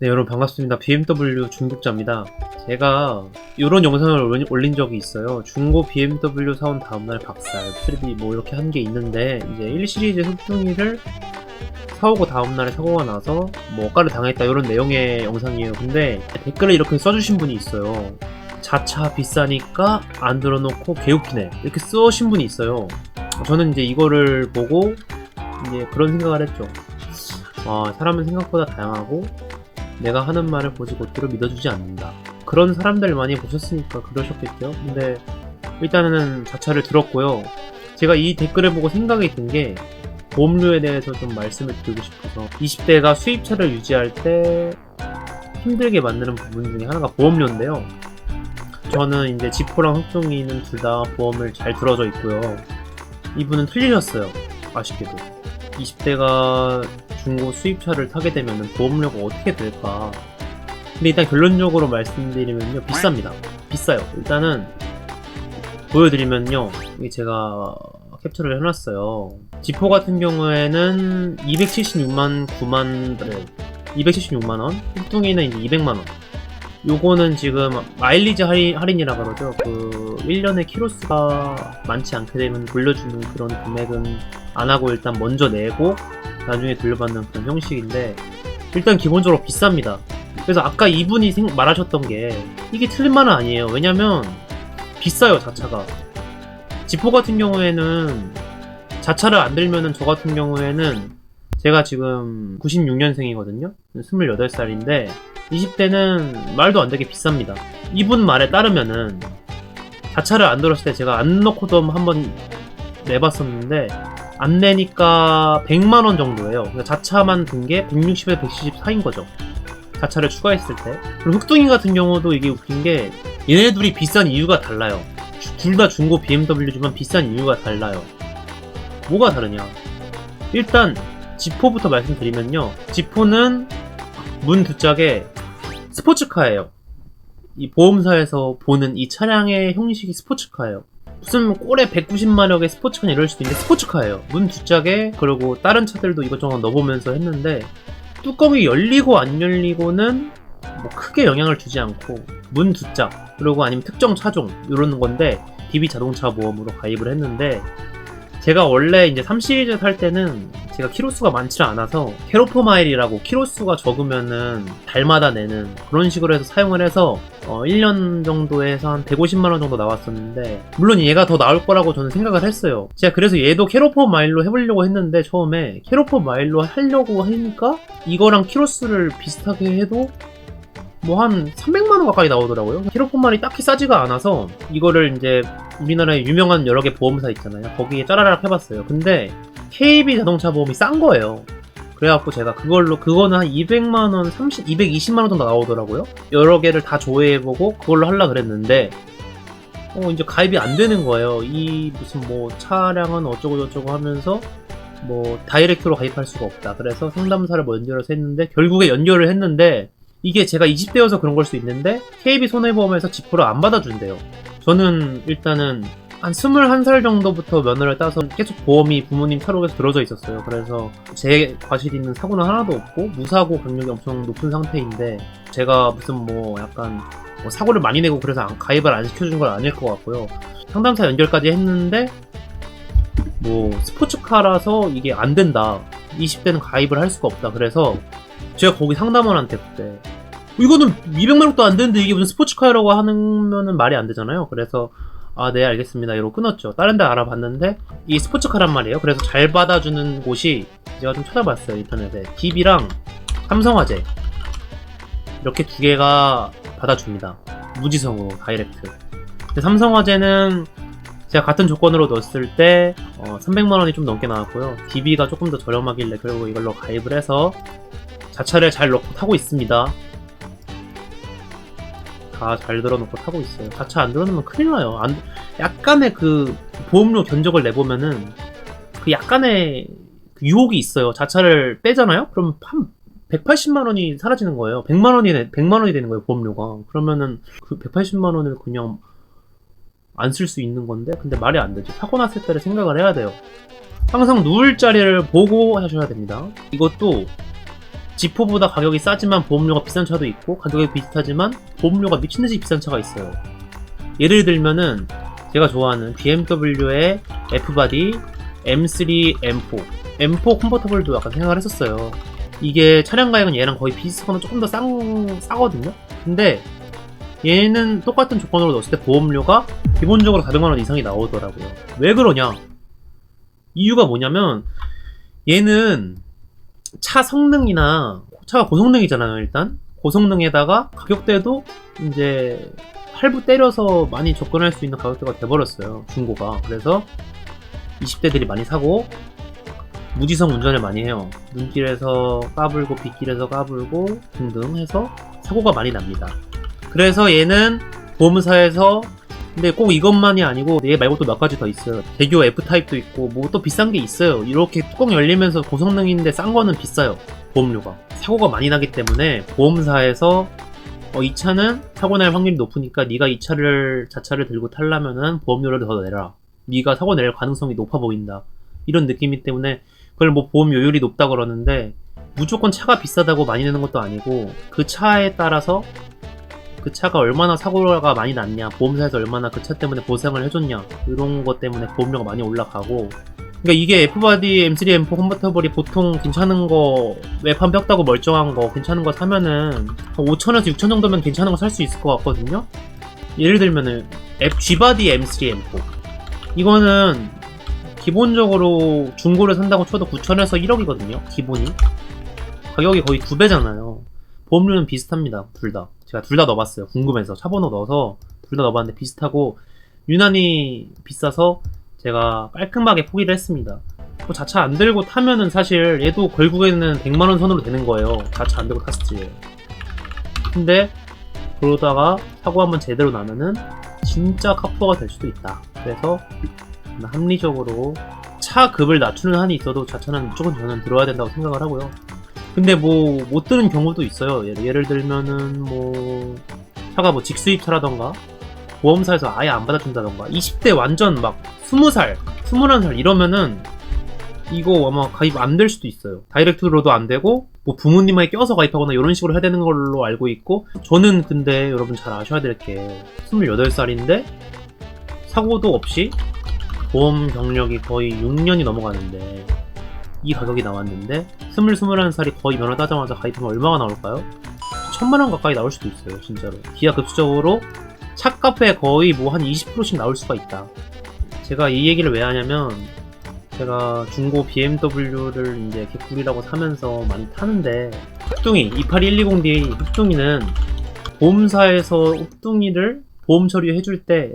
네, 여러분 반갑습니다. BMW 중독자입니다. 제가 이런 영상을 올린 적이 있어요. 중고 BMW 사온 다음날 박살, 3D 뭐 이렇게 한 게 있는데, 이제 1 시리즈 흡둥이를 사오고 다음날에 사고가 나서 뭐 억가를 당했다 이런 내용의 영상이에요. 근데 댓글에 이렇게 써주신 분이 있어요. 자차 비싸니까 안 들어놓고 개웃기네, 이렇게 써신 분이 있어요. 저는 이제 이거를 보고 이제 그런 생각을 했죠. 사람은 생각보다 다양하고 내가 하는 말을 보지 곧대로 믿어주지 않는다. 그런 사람들 많이 보셨으니까 그러셨겠죠? 근데 일단은 자차를 들었고요. 제가 이 댓글을 보고 생각이 든 게 보험료에 대해서 좀 말씀을 드리고 싶어서, 20대가 수입차를 유지할 때 힘들게 만드는 부분 중에 하나가 보험료인데요. 저는 이제 지포랑 흑둥이는 둘 다 보험을 잘 들어져 있고요. 이분은 틀리셨어요. 아쉽게도. 20대가 중고 수입차를 타게 되면 보험료가 어떻게 될까? 근데 일단 결론적으로 말씀드리면요, 비쌉니다. 비싸요. 일단은 보여드리면요, 이게 제가 캡처를 해놨어요. 지포 같은 경우에는 276만원, 흑둥이는 이제 200만원. 요거는 지금 마일리지 할인이라 그러죠. 그 1년에 키로수가 많지 않게 되면 돌려주는 그런 금액은 안 하고 일단 먼저 내고 나중에 돌려받는 그런 형식인데, 일단 기본적으로 비쌉니다. 그래서 아까 이분이 말하셨던 게 이게 틀린 말은 아니에요. 왜냐면 비싸요, 자차가. 지포 같은 경우에는 자차를 안 들면은, 저 같은 경우에는 제가 지금 96년생이거든요. 28살인데 20대는 말도 안 되게 비쌉니다. 이분 말에 따르면은 자차를 안 들었을 때 제가 안 넣고도 한번 내봤었는데 안 내니까 100만원 정도예요. 그러니까 자차만 든 게 160에서 174인 거죠. 자차를 추가했을 때. 그리고 흑둥이 같은 경우도 이게 웃긴 게 얘네 둘이 비싼 이유가 달라요. 둘 다 중고 BMW지만 비싼 이유가 달라요. 뭐가 다르냐? 일단 지포부터 말씀드리면요, 지포는 문 두 짝에 스포츠카예요. 이 보험사에서 보는 이 차량의 형식이 스포츠카예요. 무슨 꼴에 190마력의 스포츠카냐 이럴 수도 있는데 스포츠카예요. 문 두 짝에. 그리고 다른 차들도 이것저것 넣어보면서 했는데 뚜껑이 열리고 안 열리고는 뭐 크게 영향을 주지 않고, 문 두 짝 그리고 아니면 특정 차종 이러는 건데 DB 자동차 보험으로 가입을 했는데, 제가 원래 이제 3시리즈 탈 때는 제가 키로수가 많지 않아서 캐로퍼 마일이라고 키로수가 적으면은 달마다 내는 그런 식으로 해서 사용을 해서 1년 정도 해서 한 150만원 정도 나왔었는데, 물론 얘가 더 나올 거라고 저는 생각을 했어요. 제가 그래서 얘도 캐로퍼 마일로 해보려고 했는데, 처음에 캐로퍼 마일로 하려고 하니까 이거랑 키로수를 비슷하게 해도 뭐 한 300만원 가까이 나오더라고요. 캐로퍼 마일이 딱히 싸지가 않아서 이거를 이제 우리나라에 유명한 여러 개 보험사 있잖아요. 거기에 짜라락 해봤어요. 근데 KB 자동차 보험이 싼 거예요. 그래갖고 제가 그거는 한 200만원, 220만원 정도 나오더라고요. 여러 개를 다 조회해보고 그걸로 하려 그랬는데, 이제 가입이 안 되는 거예요. 이 무슨 뭐 차량은 어쩌고저쩌고 하면서 뭐 다이렉트로 가입할 수가 없다. 그래서 상담사를 뭐 연결해서 했는데, 결국에 연결을 했는데, 이게 제가 20대여서 그런 걸 수 있는데 KB 손해보험에서 지포를 안 받아준대요. 저는 일단은 한 21살 정도부터 면허를 따서 계속 보험이 부모님 차록에서 들어져 있었어요. 그래서 제 과실 있는 사고는 하나도 없고 무사고 경력이 엄청 높은 상태인데, 제가 무슨 뭐 약간 뭐 사고를 많이 내고 그래서 가입을 안 시켜준 건 아닐 것 같고요. 상담사 연결까지 했는데 뭐 스포츠카라서 이게 안 된다, 20대는 가입을 할 수가 없다. 그래서 제가 거기 상담원한테 그때 이거는 200만원도 안 되는데 이게 무슨 스포츠카라고 하면은 말이 안 되잖아요. 그래서 네 알겠습니다 이러고 끊었죠. 다른 데 알아봤는데 이게 스포츠카란 말이에요. 그래서 잘 받아주는 곳이 제가 좀 찾아봤어요, 인터넷에. DB랑 삼성화재 이렇게 두 개가 받아줍니다, 무지성으로 다이렉트. 근데 삼성화재는 제가 같은 조건으로 넣었을 때 300만원이 좀 넘게 나왔고요. DB가 조금 더 저렴하길래 결국 이걸로 가입을 해서 자차를 잘 넣고 타고 있습니다. 다 잘 들어놓고 타고 있어요. 자차 안 들어놓으면 큰일 나요. 약간의 그 보험료 견적을 내보면은 그 약간의 그 유혹이 있어요. 자차를 빼잖아요? 그럼 한 180만원이 사라지는 거예요. 100만원이 되는 거예요, 보험료가. 그러면은 그 180만원을 그냥 안 쓸 수 있는 건데, 근데 말이 안 되죠. 사고 났을 때를 생각을 해야 돼요. 항상 누울 자리를 보고 하셔야 됩니다. 이것도 지포보다 가격이 싸지만 보험료가 비싼 차도 있고, 가격이 비슷하지만 보험료가 미친듯이 비싼 차가 있어요. 예를 들면은 제가 좋아하는 BMW의 F바디 M3, M4 M4 컨버터블도 약간 생각을 했었어요. 이게 차량 가격은 얘랑 거의 비슷하거나 조금 더 싸거든요. 근데 얘는 똑같은 조건으로 넣었을 때 보험료가 기본적으로 400만원 이상이 나오더라고요. 왜 그러냐? 이유가 뭐냐면 얘는 차 성능이나 차가 고성능이잖아요. 일단 고성능에다가 가격대도 이제 할부 때려서 많이 접근할 수 있는 가격대가 돼버렸어요. 중고가. 그래서 20대들이 많이 사고 무지성 운전을 많이 해요. 눈길에서 까불고 빗길에서 까불고 등등 해서 사고가 많이 납니다. 그래서 얘는 보험사에서, 근데 꼭 이것만이 아니고 얘 말고 또 몇 가지 더 있어요. 대교 F타입도 있고 뭐 또 비싼 게 있어요. 이렇게 뚜껑 열리면서 고성능인데 싼 거는 비싸요. 보험료가. 사고가 많이 나기 때문에 보험사에서 이 차는 사고 날 확률이 높으니까 네가 이 차를 자차를 들고 타려면은 보험료를 더 내라. 네가 사고 낼 가능성이 높아 보인다. 이런 느낌이기 때문에 그걸 뭐 보험료율이 높다 그러는데 무조건 차가 비싸다고 많이 내는 것도 아니고 그 차에 따라서 그 차가 얼마나 사고가 많이 났냐, 보험사에서 얼마나 그 차 때문에 보상을 해줬냐, 이런 것 때문에 보험료가 많이 올라가고. 그러니까 이게 F바디 M3, M4 컨버터블이 보통 괜찮은 거, 외판 뼈다고 멀쩡한 거 괜찮은 거 사면은 5천에서 6천 정도면 괜찮은 거 살 수 있을 것 같거든요. 예를 들면은 G바디 M3, M4 이거는 기본적으로 중고를 산다고 쳐도 9천에서 1억이거든요. 기본이 가격이 거의 2배잖아요. 보험료는 비슷합니다. 둘다. 제가 둘 다 넣어봤어요. 궁금해서 차번호 넣어서 둘 다 넣어봤는데 비슷하고 유난히 비싸서 제가 깔끔하게 포기를 했습니다. 뭐 자차 안 들고 타면은 사실 얘도 결국에는 100만원 선으로 되는 거예요. 자차 안 들고 탔을지. 근데 그러다가 사고 한번 제대로 나면은 진짜 카푸어가 될 수도 있다. 그래서 합리적으로 차 급을 낮추는 한이 있어도 자차는 무조건 저는 들어야 된다고 생각을 하고요. 근데 뭐 못 드는 경우도 있어요. 예를 들면은 뭐 차가 뭐 직수입차라던가 보험사에서 아예 안 받아준다던가 20대 완전 막 20살, 21살 이러면은 이거 아마 가입 안 될 수도 있어요. 다이렉트로도 안 되고 뭐 부모님에게 껴서 가입하거나 이런 식으로 해야 되는 걸로 알고 있고, 저는 근데 여러분 잘 아셔야 될 게 28살인데 사고도 없이 보험 경력이 거의 6년이 넘어가는데 이 가격이 나왔는데 21살이 거의 면허 따자마자 가입하면 얼마가 나올까요? 1000만원 가까이 나올 수도 있어요. 진짜로 기하급수적으로 차값에 거의 뭐 한 20%씩 나올 수가 있다. 제가 이 얘기를 왜 하냐면 제가 중고 BMW를 이제 개꿀이라고 사면서 많이 타는데 흡둥이 28120D 흡둥이는 보험사에서 흡둥이를 보험 처리해줄 때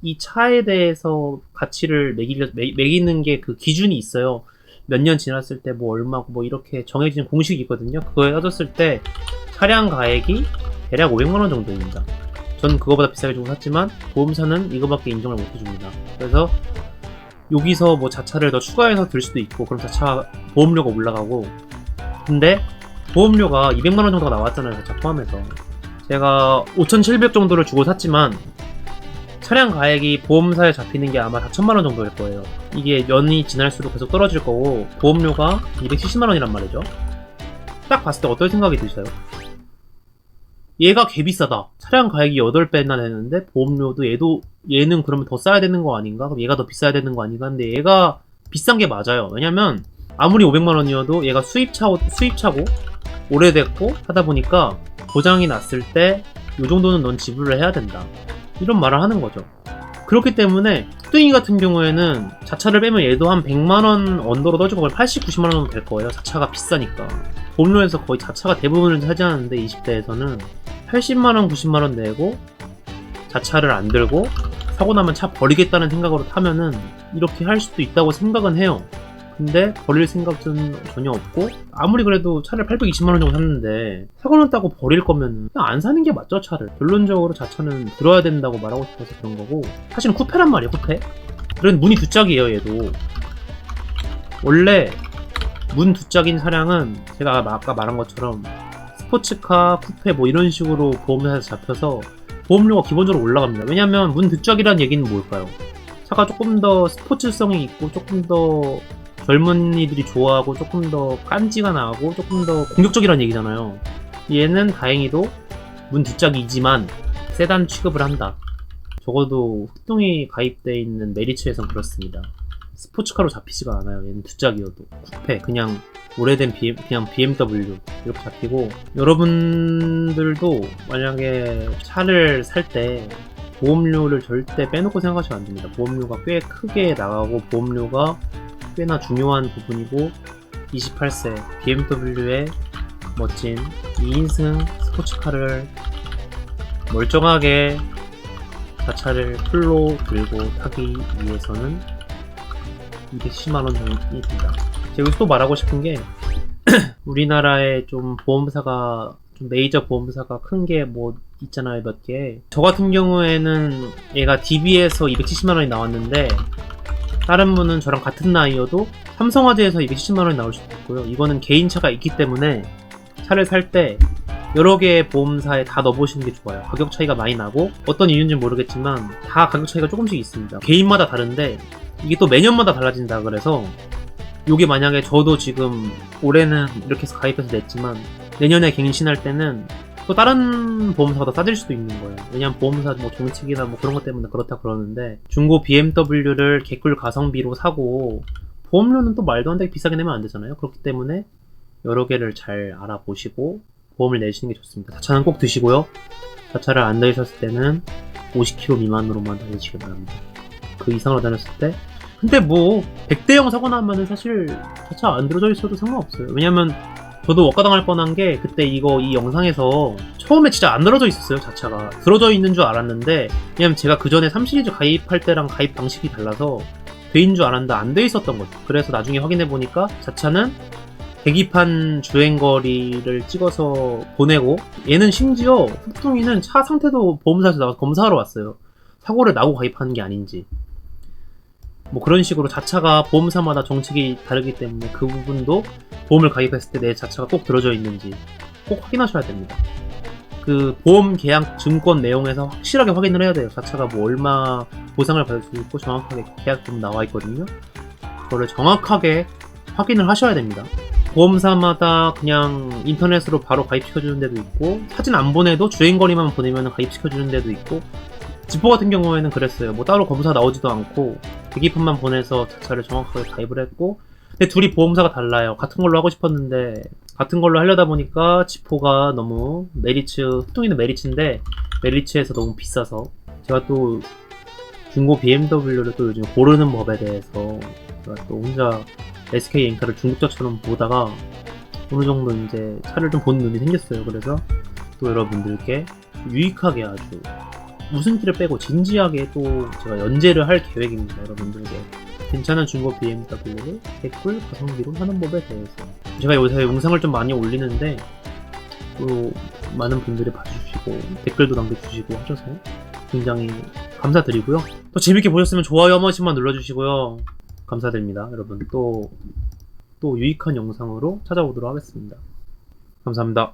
이 차에 대해서 가치를 매기는 게 그 기준이 있어요. 몇 년 지났을 때 뭐 얼마고 뭐 이렇게 정해진 공식이 있거든요. 그거에 따졌을 때 차량 가액이 대략 500만원 정도입니다. 전 그거보다 비싸게 주고 샀지만 보험사는 이거밖에 인정을 못 해줍니다. 그래서 여기서 뭐 자차를 더 추가해서 들 수도 있고 그럼 자차 보험료가 올라가고, 근데 보험료가 200만원 정도가 나왔잖아요. 자차 포함해서. 제가 5,700 정도를 주고 샀지만 차량 가액이 보험사에 잡히는 게 아마 4천만원 정도일 거예요. 이게 년이 지날수록 계속 떨어질 거고 보험료가 270만원이란 말이죠. 딱 봤을 때 어떤 생각이 드셔요? 얘가 개 비싸다. 차량 가액이 8배나 되는데 보험료도 얘는 그러면 더 싸야 되는 거 아닌가? 그럼 얘가 더 비싸야 되는 거 아닌가? 근데 얘가 비싼 게 맞아요. 왜냐면 아무리 500만원이어도 얘가 수입차고 오래됐고 하다 보니까 고장이 났을 때 요 정도는 넌 지불을 해야 된다. 이런 말을 하는 거죠. 그렇기 때문에 흑둥이 같은 경우에는 자차를 빼면 얘도 한 100만원 언더로 떠주고 거의 80, 90만원 정도 될 거예요. 자차가 비싸니까. 보험료에서 거의 자차가 대부분을 차지하는데 20대에서는 80만원, 90만원 내고 자차를 안 들고 사고 나면 차 버리겠다는 생각으로 타면은 이렇게 할 수도 있다고 생각은 해요. 근데 버릴 생각은 전혀 없고, 아무리 그래도 차를 820만원 정도 샀는데 사고 났다고 버릴 거면 그냥 안 사는 게 맞죠. 차를 결론적으로 자차는 들어야 된다고 말하고 싶어서 그런 거고, 사실은 쿠페란 말이에요. 쿠페. 그런 문이 두 짝이에요. 얘도 원래 문 두 짝인 차량은 제가 아까 말한 것처럼 스포츠카, 쿠페 뭐 이런 식으로 보험사에서 잡혀서 보험료가 기본적으로 올라갑니다. 왜냐면 문 두 짝이라는 얘기는 뭘까요? 차가 조금 더 스포츠성이 있고 조금 더 젊은이들이 좋아하고 조금 더 깐지가 나고 조금 더 공격적이라는 얘기잖아요. 얘는 다행히도 문 뒷짝이지만 세단 취급을 한다. 적어도 흑동이 가입되어 있는 메리츠에선 그렇습니다. 스포츠카로 잡히지가 않아요. 얘는 뒷짝이어도 쿠페, 그냥 오래된 그냥 BMW 이렇게 잡히고, 여러분들도 만약에 차를 살 때 보험료를 절대 빼놓고 생각하시면 안 됩니다. 보험료가 꽤 크게 나가고 보험료가 꽤나 중요한 부분이고, 28세 BMW의 멋진 2인승 스포츠카를 멀쩡하게 자차를 풀로 들고 타기 위해서는 210만원 정도 듭니다. 제가 여기서 또 말하고 싶은 게 우리나라에 좀 보험사가 좀 메이저 보험사가 큰 게 뭐 있잖아요, 몇 개. 저 같은 경우에는 얘가 DB에서 270만원이 나왔는데 다른 분은 저랑 같은 나이여도 삼성화재에서 270만원이 나올 수도 있고요. 이거는 개인차가 있기 때문에 차를 살 때 여러 개의 보험사에 다 넣어보시는 게 좋아요. 가격 차이가 많이 나고, 어떤 이유인지 모르겠지만 다 가격 차이가 조금씩 있습니다. 개인마다 다른데 이게 또 매년마다 달라진다 그래서, 요게 만약에 저도 지금 올해는 이렇게 해서 가입해서 냈지만 내년에 갱신할 때는 또 다른 보험사가 더 싸질 수도 있는 거예요. 왜냐면 보험사 뭐 정책이나 뭐 그런 것 때문에 그렇다 그러는데, 중고 BMW를 개꿀 가성비로 사고 보험료는 또 말도 안 되게 비싸게 내면 안 되잖아요. 그렇기 때문에 여러 개를 잘 알아보시고 보험을 내시는 게 좋습니다. 자차는 꼭 드시고요. 자차를 안 다니셨을 때는 50km 미만으로만 다니시길 바랍니다. 그 이상으로 다녔을 때, 근데 뭐 100대형 사고 나면은 사실 자차 안 들어져 있어도 상관없어요. 왜냐면 저도 억가당할 뻔한 게, 그때 이 영상에서 처음에 진짜 안 들어져 있었어요. 자차가 들어져 있는 줄 알았는데, 왜냐면 제가 그 전에 3시리즈 가입할 때랑 가입 방식이 달라서 돼인 줄 알았는데 안 돼 있었던 거죠. 그래서 나중에 확인해 보니까 자차는 계기판 주행거리를 찍어서 보내고, 얘는 심지어 흑둥이는 차 상태도 보험사에서 나와서 검사하러 왔어요. 사고를 나고 가입하는 게 아닌지. 뭐 그런 식으로 자차가 보험사마다 정책이 다르기 때문에 그 부분도 보험을 가입했을 때 내 자차가 꼭 들어져 있는지 꼭 확인하셔야 됩니다. 그 보험 계약 증권 내용에서 확실하게 확인을 해야 돼요. 자차가 뭐 얼마 보상을 받을 수 있고 정확하게 계약금 나와 있거든요. 그거를 정확하게 확인을 하셔야 됩니다. 보험사마다 그냥 인터넷으로 바로 가입시켜주는 데도 있고, 사진 안 보내도 주행거리만 보내면 가입시켜주는 데도 있고, 지포 같은 경우에는 그랬어요. 뭐 따로 검사 나오지도 않고 계기판만 보내서 자차를 정확하게 가입을 했고, 근데 둘이 보험사가 달라요. 같은 걸로 하고 싶었는데 같은 걸로 하려다 보니까 지포가 너무 메리츠, 흑동이는 메리츠인데 메리츠에서 너무 비싸서, 제가 또 중고 BMW를 또 요즘 고르는 법에 대해서 제가 또 혼자 SK 엔카를 중국자처럼 보다가 어느 정도 이제 차를 좀 보는 눈이 생겼어요. 그래서 또 여러분들께 유익하게 아주 웃음기를 빼고 진지하게 또 제가 연재를 할 계획입니다. 여러분들께 괜찮은 중고 BMW를 개꿀 가성비로 하는 법에 대해서. 제가 요새 영상을 좀 많이 올리는데 또 많은 분들이 봐주시고 댓글도 남겨주시고 하셔서 굉장히 감사드리고요. 또 재밌게 보셨으면 좋아요 한 번씩만 눌러주시고요. 감사드립니다. 여러분 또 유익한 영상으로 찾아오도록 하겠습니다. 감사합니다.